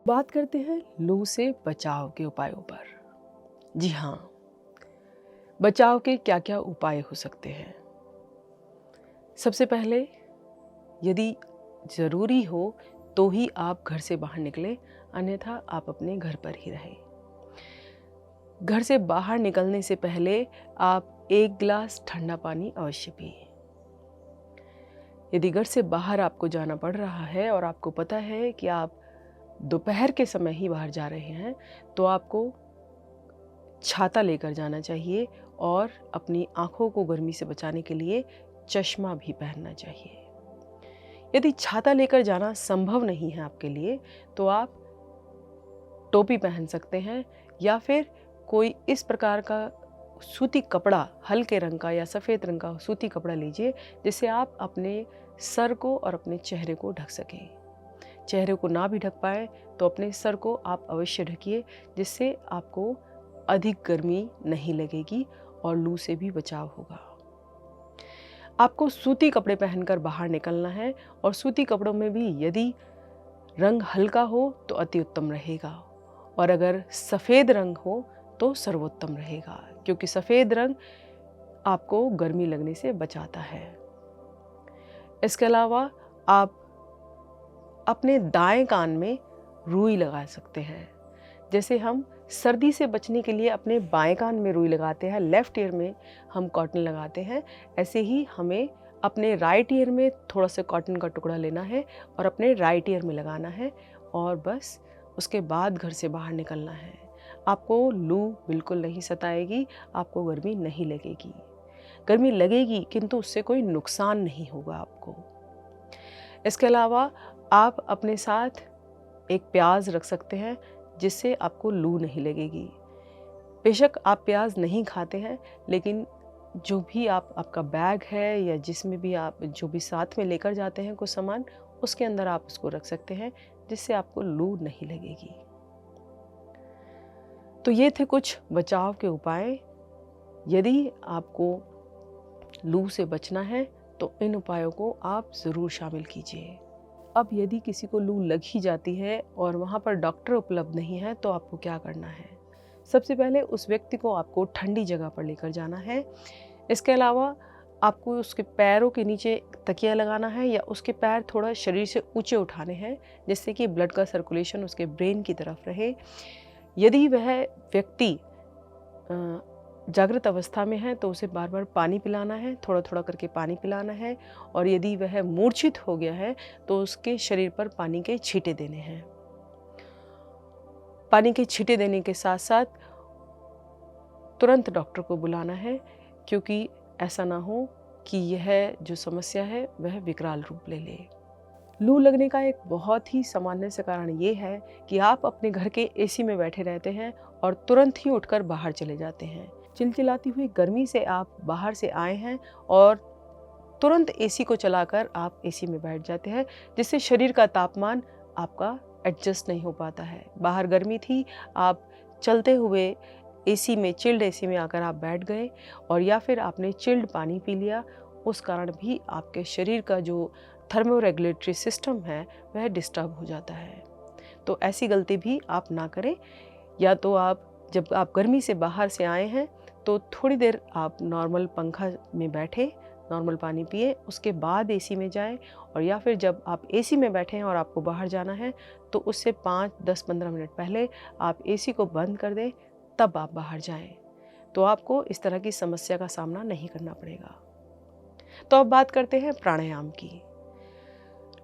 बात करते हैं लू से बचाव के उपायों पर। जी हाँ, बचाव के क्या क्या उपाय हो सकते हैं। सबसे पहले, यदि ज़रूरी हो तो ही आप घर से बाहर निकलें, अन्यथा आप अपने घर पर ही रहें। घर से बाहर निकलने से पहले आप 1 गिलास ठंडा पानी अवश्य पिएं। यदि घर से बाहर आपको जाना पड़ रहा है और आपको पता है कि आप दोपहर के समय ही बाहर जा रहे हैं, तो आपको छाता लेकर जाना चाहिए और अपनी आँखों को गर्मी से बचाने के लिए चश्मा भी पहनना चाहिए। यदि छाता लेकर जाना संभव नहीं है आपके लिए, तो आप टोपी पहन सकते हैं या फिर कोई इस प्रकार का सूती कपड़ा, हल्के रंग का या सफ़ेद रंग का सूती कपड़ा लीजिए, जिससे आप अपने सर को और अपने चेहरे को ढक सकें। चेहरे को ना भी ढक पाए तो अपने सर को आप अवश्य ढकिए, जिससे आपको अधिक गर्मी नहीं लगेगी और लू से भी बचाव होगा। आपको सूती कपड़े पहनकर बाहर निकलना है और सूती कपड़ों में भी यदि रंग हल्का हो तो अति उत्तम रहेगा, और अगर सफ़ेद रंग हो तो सर्वोत्तम रहेगा, क्योंकि सफ़ेद रंग आपको गर्मी लगने से बचाता है। इसके अलावा आप अपने दाएं कान में रुई लगा सकते हैं। जैसे हम सर्दी से बचने के लिए अपने बाएं कान में रुई लगाते हैं, लेफ़्ट ईयर में हम कॉटन लगाते हैं, ऐसे ही हमें अपने राइट ईयर में थोड़ा सा कॉटन का टुकड़ा लेना है और अपने राइट ईयर में लगाना है, और बस उसके बाद घर से बाहर निकलना है। आपको लू बिल्कुल नहीं सताएगी, आपको गर्मी नहीं लगेगी। गर्मी लगेगी किंतु उससे कोई नुकसान नहीं होगा आपको। इसके अलावा आप अपने साथ एक प्याज रख सकते हैं, जिससे आपको लू नहीं लगेगी। बेशक आप प्याज नहीं खाते हैं, लेकिन जो भी आपका बैग है या जिसमें भी आप जो भी साथ में लेकर जाते हैं कुछ सामान, उसके अंदर आप उसको रख सकते हैं, जिससे आपको लू नहीं लगेगी। तो ये थे कुछ बचाव के उपाय। यदि आपको लू से बचना है तो इन उपायों को आप ज़रूर शामिल कीजिए। अब यदि किसी को लू लग ही जाती है और वहाँ पर डॉक्टर उपलब्ध नहीं है, तो आपको क्या करना है? सबसे पहले उस व्यक्ति को आपको ठंडी जगह पर लेकर जाना है। इसके अलावा आपको उसके पैरों के नीचे तकिया लगाना है या उसके पैर थोड़ा शरीर से ऊंचे उठाने हैं, जिससे कि ब्लड का सर्कुलेशन उसके ब्रेन की तरफ रहे। यदि वह व्यक्ति जागृत अवस्था में है तो उसे बार बार पानी पिलाना है, थोड़ा थोड़ा करके पानी पिलाना है, और यदि वह मूर्छित हो गया है तो उसके शरीर पर पानी के छींटे देने हैं। पानी के छींटे देने के साथ साथ तुरंत डॉक्टर को बुलाना है, क्योंकि ऐसा ना हो कि यह जो समस्या है वह विकराल रूप ले ले। लू लगने का एक बहुत ही सामान्य सा कारण ये है कि आप अपने घर के एसी में बैठे रहते हैं और तुरंत ही उठकर बाहर चले जाते हैं। चिलचिलाती हुई गर्मी से आप बाहर से आए हैं और तुरंत एसी को चलाकर आप एसी में बैठ जाते हैं, जिससे शरीर का तापमान आपका एडजस्ट नहीं हो पाता है। बाहर गर्मी थी, आप चलते हुए एसी में, चिल्ड एसी में आकर आप बैठ गए, और या फिर आपने चिल्ड पानी पी लिया, उस कारण भी आपके शरीर का जो थर्मोरेगुलेटरी सिस्टम है वह डिस्टर्ब हो जाता है। तो ऐसी गलती भी आप ना करें। या तो आप जब आप गर्मी से बाहर से आए हैं तो थोड़ी देर आप नॉर्मल पंखा में बैठे, नॉर्मल पानी पिए, उसके बाद एसी में जाएं, और या फिर जब आप एसी में बैठे हैं और आपको बाहर जाना है तो उससे 5, 10, 15 मिनट पहले आप एसी को बंद कर दें, तब आप बाहर जाएं। तो आपको इस तरह की समस्या का सामना नहीं करना पड़ेगा। तो अब बात करते हैं प्राणायाम की।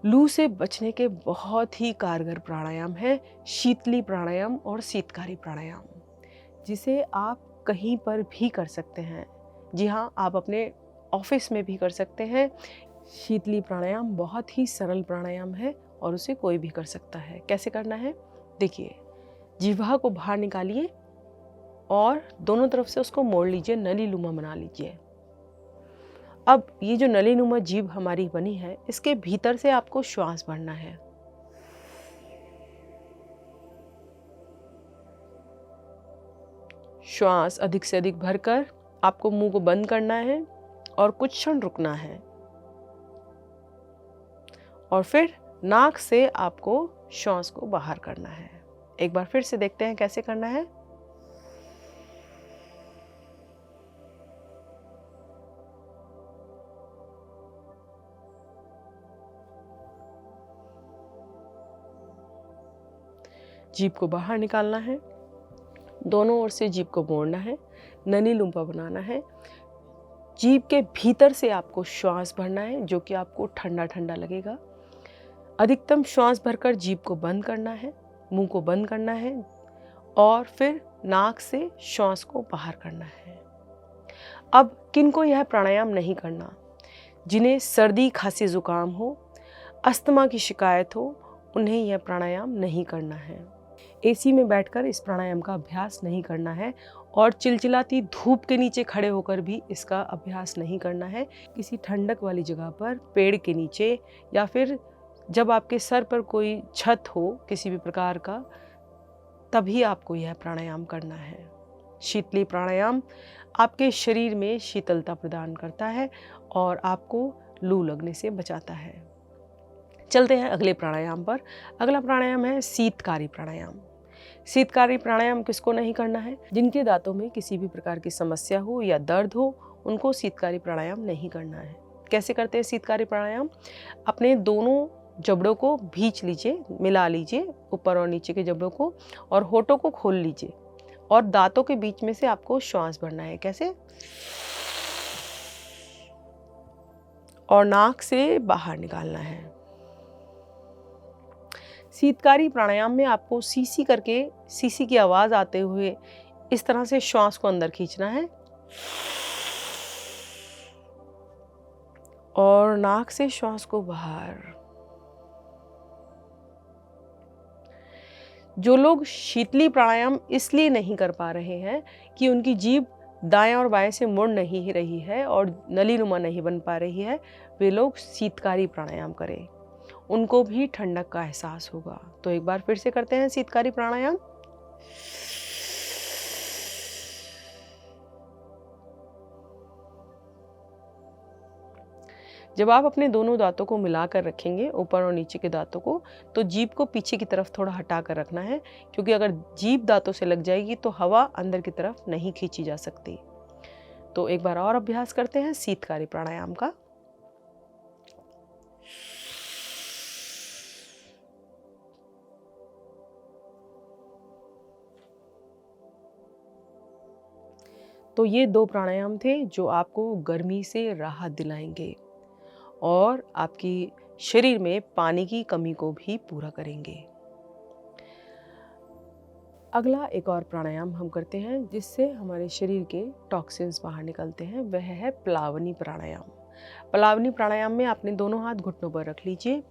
लू से बचने के बहुत ही कारगर प्राणायाम है शीतली प्राणायाम और शीतकारी प्राणायाम, जिसे आप कहीं पर भी कर सकते हैं। जी हाँ, आप अपने ऑफिस में भी कर सकते हैं। शीतली प्राणायाम बहुत ही सरल प्राणायाम है और उसे कोई भी कर सकता है। कैसे करना है? देखिए, जिह्वा को बाहर निकालिए और दोनों तरफ से उसको मोड़ लीजिए, नलीनुमा बना लीजिए। अब ये जो नलीनुमा जीभ हमारी बनी है, इसके भीतर से आपको श्वास भरना है। श्वास अधिक से अधिक भरकर आपको मुंह को बंद करना है और कुछ क्षण रुकना है, और फिर नाक से आपको श्वास को बाहर करना है। एक बार फिर से देखते हैं कैसे करना है। जीभ को बाहर निकालना है, दोनों ओर से जीभ को मोड़ना है, ननी लूम्पा बनाना है। जीभ के भीतर से आपको श्वास भरना है जो कि आपको ठंडा ठंडा लगेगा। अधिकतम श्वास भरकर जीभ को बंद करना है, मुंह को बंद करना है और फिर नाक से श्वास को बाहर करना है। अब किनको यह प्राणायाम नहीं करना? जिन्हें सर्दी खांसी जुकाम हो, अस्थमा की शिकायत हो, उन्हें यह प्राणायाम नहीं करना है। एसी में बैठकर इस प्राणायाम का अभ्यास नहीं करना है और चिलचिलाती धूप के नीचे खड़े होकर भी इसका अभ्यास नहीं करना है। किसी ठंडक वाली जगह पर, पेड़ के नीचे, या फिर जब आपके सर पर कोई छत हो किसी भी प्रकार का, तभी आपको यह प्राणायाम करना है। शीतली प्राणायाम आपके शरीर में शीतलता प्रदान करता है और आपको लू लगने से बचाता है। चलते हैं अगले प्राणायाम पर। अगला प्राणायाम है शीतकारी प्राणायाम। शीतकारी प्राणायाम किसको नहीं करना है? जिनके दांतों में किसी भी प्रकार की समस्या हो या दर्द हो, उनको शीतकारी प्राणायाम नहीं करना है। कैसे करते हैं शीतकारी प्राणायाम? अपने दोनों जबड़ों को भींच लीजिए, मिला लीजिए, ऊपर और नीचे के जबड़ों को, और होठों को खोल लीजिए और दांतों के बीच में से आपको श्वास भरना है। कैसे? और नाक से बाहर निकालना है। शीतकारी प्राणायाम में आपको सीसी करके, सीसी की आवाज आते हुए इस तरह से श्वास को अंदर खींचना है और नाक से श्वास को बाहर। जो लोग शीतली प्राणायाम इसलिए नहीं कर पा रहे हैं कि उनकी जीभ दाएं और बाएं से मुड़ नहीं रही है और नलीनुमा नहीं बन पा रही है, वे लोग शीतकारी प्राणायाम करें, उनको भी ठंडक का एहसास होगा। तो एक बार फिर से करते हैं शीतकारी प्राणायाम। जब आप अपने दोनों दांतों को मिलाकर रखेंगे, ऊपर और नीचे के दांतों को, तो जीभ को पीछे की तरफ थोड़ा हटा कर रखना है, क्योंकि अगर जीभ दांतों से लग जाएगी तो हवा अंदर की तरफ नहीं खींची जा सकती। तो एक बार और अभ्यास करते हैं शीतकारी प्राणायाम का। तो ये 2 प्राणायाम थे जो आपको गर्मी से राहत दिलाएंगे और आपकी शरीर में पानी की कमी को भी पूरा करेंगे। अगला एक और प्राणायाम हम करते हैं जिससे हमारे शरीर के टॉक्सिन्स बाहर निकलते हैं, वह है प्लावनी प्राणायाम। प्लावनी प्राणायाम में अपने दोनों हाथ घुटनों पर रख लीजिए।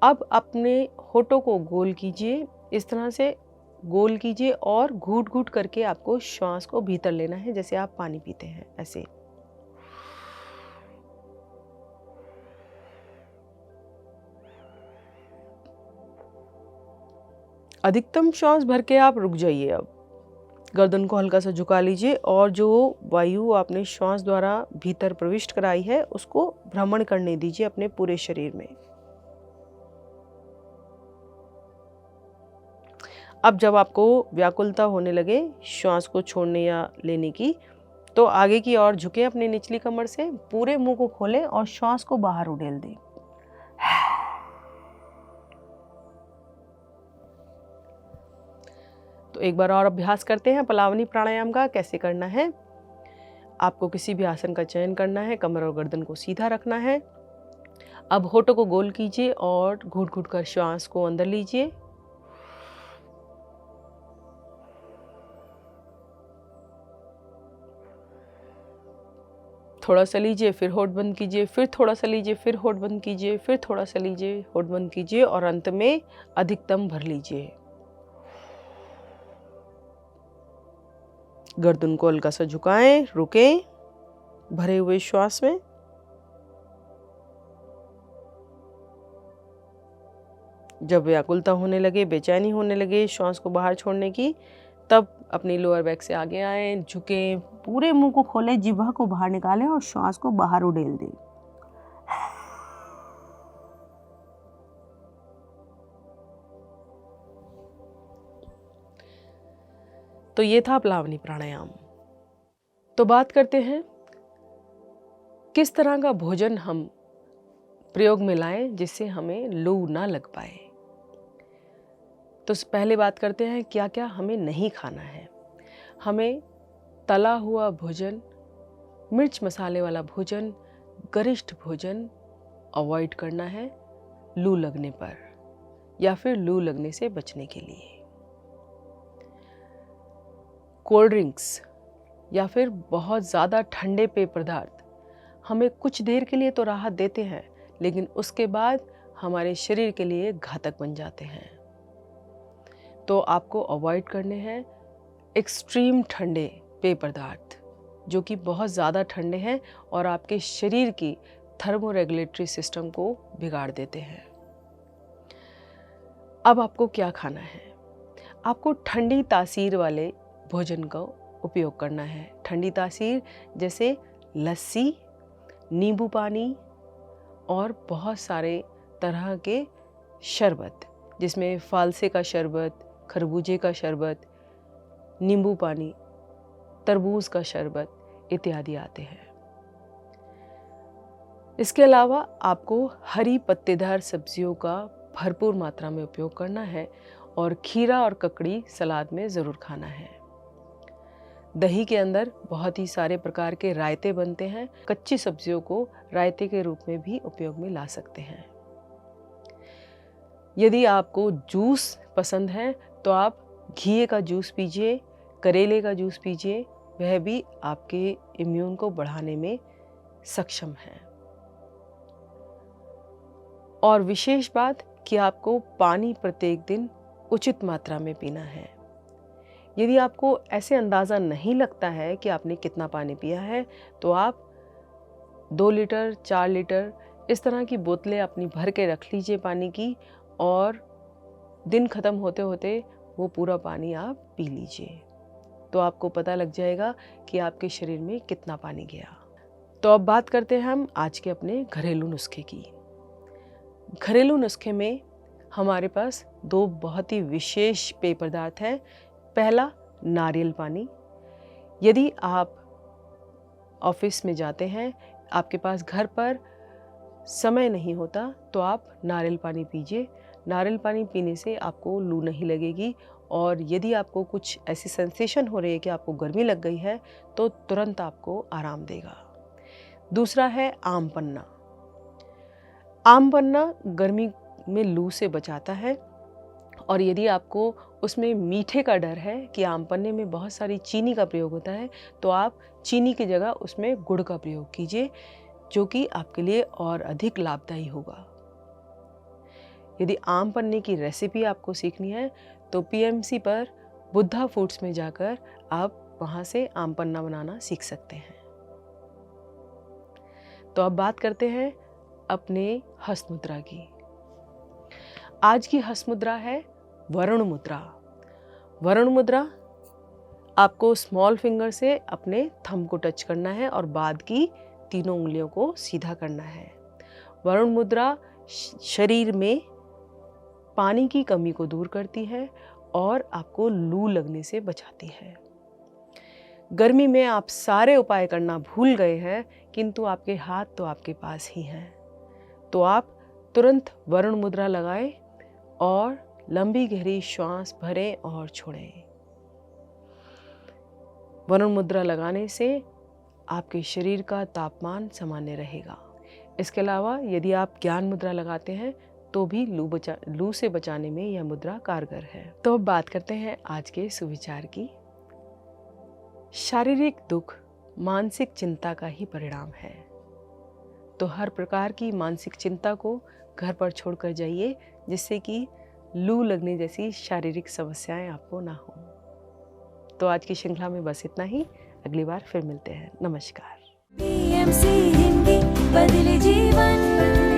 अब अपने होठों को गोल कीजिए, इस तरह से गोल कीजिए और घूट घूट करके आपको श्वास को भीतर लेना है, जैसे आप पानी पीते हैं ऐसे। अधिकतम श्वास भर के आप रुक जाइए। अब गर्दन को हल्का सा झुका लीजिए और जो वायु आपने श्वास द्वारा भीतर प्रविष्ट कराई है उसको भ्रमण करने दीजिए अपने पूरे शरीर में। अब जब आपको व्याकुलता होने लगे श्वास को छोड़ने या लेने की, तो आगे की ओर झुके अपनी निचली कमर से, पूरे मुंह को खोलें और श्वास को बाहर उड़ेल दें। तो एक बार और अभ्यास करते हैं प्लावनी प्राणायाम का। कैसे करना है? आपको किसी भी आसन का चयन करना है, कमर और गर्दन को सीधा रखना है। अब होठों को गोल कीजिए और घूट घूट कर श्वास को अंदर लीजिए। थोड़ा सा लीजिए, फिर होठ बंद कीजिए, फिर थोड़ा सा लीजिए, फिर होठ बंद कीजिए, फिर थोड़ा सा लीजिए, होठ बंद कीजिए और अंत में अधिकतम भर लीजिए। गर्दन को हल्का सा झुकाएं, रुकें भरे हुए श्वास में। जब व्याकुलता होने लगे, बेचैनी होने लगे श्वास को बाहर छोड़ने की, तब अपनी लोअर बैक से आगे आए, झुकें, पूरे मुंह को खोलें, जिह्वा को बाहर निकालें और श्वास को बाहर उड़ेल दें। तो ये था प्लावनी प्राणायाम। तो बात करते हैं किस तरह का भोजन हम प्रयोग में लाएं जिससे हमें लू ना लग पाए। तो पहले बात करते हैं क्या क्या हमें नहीं खाना है। हमें तला हुआ भोजन, मिर्च मसाले वाला भोजन, गरिष्ठ भोजन अवॉइड करना है लू लगने पर या फिर लू लगने से बचने के लिए। कोल्ड ड्रिंक्स या फिर बहुत ज़्यादा ठंडे पेय पदार्थ हमें कुछ देर के लिए तो राहत देते हैं, लेकिन उसके बाद हमारे शरीर के लिए घातक बन जाते हैं। तो आपको अवॉइड करने हैं एक्सट्रीम ठंडे पेय पदार्थ जो कि बहुत ज़्यादा ठंडे हैं और आपके शरीर की थर्मोरेगुलेटरी सिस्टम को बिगाड़ देते हैं। अब आपको क्या खाना है? आपको ठंडी तासीर वाले भोजन का उपयोग करना है। ठंडी तासीर जैसे लस्सी, नींबू पानी और बहुत सारे तरह के शरबत, जिसमें फालसे का शरबत, खरबूजे का शरबत, नींबू पानी, तरबूज का शरबत इत्यादि आते हैं। इसके अलावा आपको हरी पत्तेदार सब्जियों का भरपूर मात्रा में उपयोग करना है और खीरा और ककड़ी सलाद में ज़रूर खाना है। दही के अंदर बहुत ही सारे प्रकार के रायते बनते हैं। कच्ची सब्जियों को रायते के रूप में भी उपयोग में ला सकते हैं। यदि आपको जूस पसंद है तो आप घिए का जूस पीजिए, करेले का जूस पीजिए, वह भी आपके इम्यून को बढ़ाने में सक्षम है। और विशेष बात कि आपको पानी प्रत्येक दिन उचित मात्रा में पीना है। यदि आपको ऐसे अंदाज़ा नहीं लगता है कि आपने कितना पानी पिया है तो आप 2 लीटर, 4 लीटर इस तरह की बोतलें अपनी भर के रख लीजिए पानी की, और दिन ख़त्म होते होते वो पूरा पानी आप पी लीजिए। तो आपको पता लग जाएगा कि आपके शरीर में कितना पानी गया। तो अब बात करते हैं हम आज के अपने घरेलू नुस्खे की। घरेलू नुस्खे में हमारे पास 2 बहुत ही विशेष पेय पदार्थ हैं। पहला, नारियल पानी। यदि आप ऑफिस में जाते हैं, आपके पास घर पर समय नहीं होता, तो आप नारियल पानी पीजिए। नारियल पानी पीने से आपको लू नहीं लगेगी, और यदि आपको कुछ ऐसी सेंसेशन हो रही है कि आपको गर्मी लग गई है तो तुरंत आपको आराम देगा। दूसरा है आम पन्ना। आम पन्ना गर्मी में लू से बचाता है, और यदि आपको उसमें मीठे का डर है कि आम पन्ने में बहुत सारी चीनी का प्रयोग होता है, तो आप चीनी की जगह उसमें गुड़ का प्रयोग कीजिए, जो कि आपके लिए और अधिक लाभदायी होगा। यदि आम पन्ने की रेसिपी आपको सीखनी है तो PMC पर बुद्धा फूड्स में जाकर आप वहाँ से आम पन्ना बनाना सीख सकते हैं। तो अब बात करते हैं अपने हस्त मुद्रा की। आज की हस्त मुद्रा है वरुण मुद्रा। वरुण मुद्रा आपको स्मॉल फिंगर से अपने थंब को टच करना है और बाद की तीनों उंगलियों को सीधा करना है। वरुण मुद्रा शरीर में पानी की कमी को दूर करती है और आपको लू लगने से बचाती है। गर्मी में आप सारे उपाय करना भूल गए हैं, किंतु आपके हाथ तो आपके पास ही हैं। तो आप तुरंत वरुण मुद्रा लगाएं और लंबी गहरी श्वास भरें और छोड़ें। वरुण मुद्रा लगाने से आपके शरीर का तापमान सामान्य रहेगा। इसके अलावा यदि आप ज्ञान मुद्रा लगाते हैं तो भी लू से बचाने में यह मुद्रा कारगर है। तो अब बात करते हैं आज के सुविचार की। शारीरिक दुख मानसिक चिंता का ही परिणाम है, तो हर प्रकार की मानसिक चिंता को घर पर छोड़कर जाइए, जिससे कि लू लगने जैसी शारीरिक समस्याएं आपको ना हो। तो आज की श्रृंखला में बस इतना ही। अगली बार फिर मिलते हैं। नमस्कार। PMC हिंदी बदले जीवन।